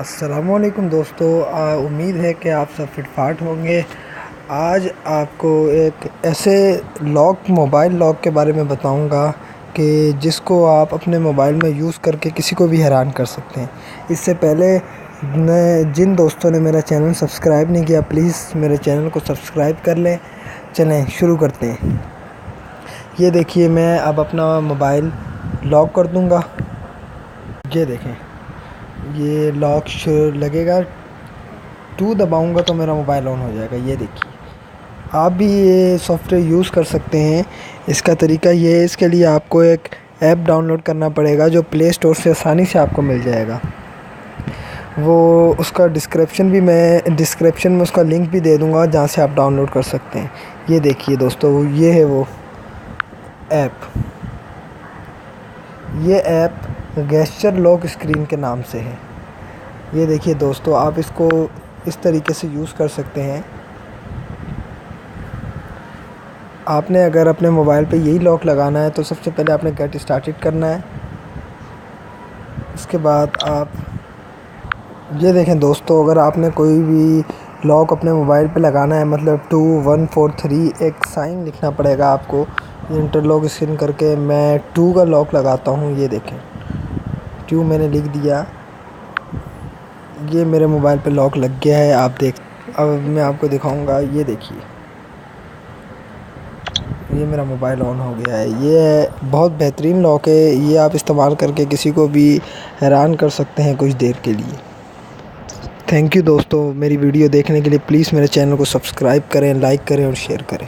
अस्सलामुअलैकुम दोस्तों, उम्मीद है कि आप सब फिटफाट होंगे। आज आपको एक ऐसे मोबाइल लॉक के बारे में बताऊंगा कि जिसको आप अपने मोबाइल में यूज़ करके किसी को भी हैरान कर सकते हैं। इससे पहले जिन दोस्तों ने मेरा चैनल सब्सक्राइब नहीं किया, प्लीज़ मेरे चैनल को सब्सक्राइब कर लें। चलें शुरू करते हैं। ये देखिए, मैं अब अपना मोबाइल लॉक कर दूंगा। ये देखें, ये लॉक लगेगा, 2 दबाऊंगा तो मेरा मोबाइल ऑन हो जाएगा। ये देखिए, आप भी ये सॉफ्टवेयर यूज़ कर सकते हैं। इसका तरीका ये है, इसके लिए आपको एक ऐप डाउनलोड करना पड़ेगा जो प्ले स्टोर से आसानी से आपको मिल जाएगा। वो उसका डिस्क्रिप्शन में उसका लिंक भी दे दूँगा जहाँ से आप डाउनलोड कर सकते हैं। ये देखिए दोस्तों, ये है वो ऐप। ये ऐप गेस्चर लॉक स्क्रीन के नाम से है। ये देखिए दोस्तों, आप इसको इस तरीके से यूज़ कर सकते हैं। आपने अगर अपने मोबाइल पे यही लॉक लगाना है तो सबसे पहले आपने गेट स्टार्टेड करना है। उसके बाद आप ये देखें दोस्तों, अगर आपने कोई भी लॉक अपने मोबाइल पे लगाना है, मतलब 2143 एक साइन लिखना पड़ेगा आपको इंटरलॉक स्क्रीन करके। मैं 2 का लॉक लगाता हूँ। ये देखें, 2 मैंने लिख दिया। ये मेरे मोबाइल पे लॉक लग गया है। अब मैं आपको दिखाऊंगा। ये देखिए, ये मेरा मोबाइल ऑन हो गया है। ये बहुत बेहतरीन लॉक है। ये आप इस्तेमाल करके किसी को भी हैरान कर सकते हैं कुछ देर के लिए। थैंक यू दोस्तों, मेरी वीडियो देखने के लिए। प्लीज़ मेरे चैनल को सब्सक्राइब करें, लाइक करें और शेयर करें।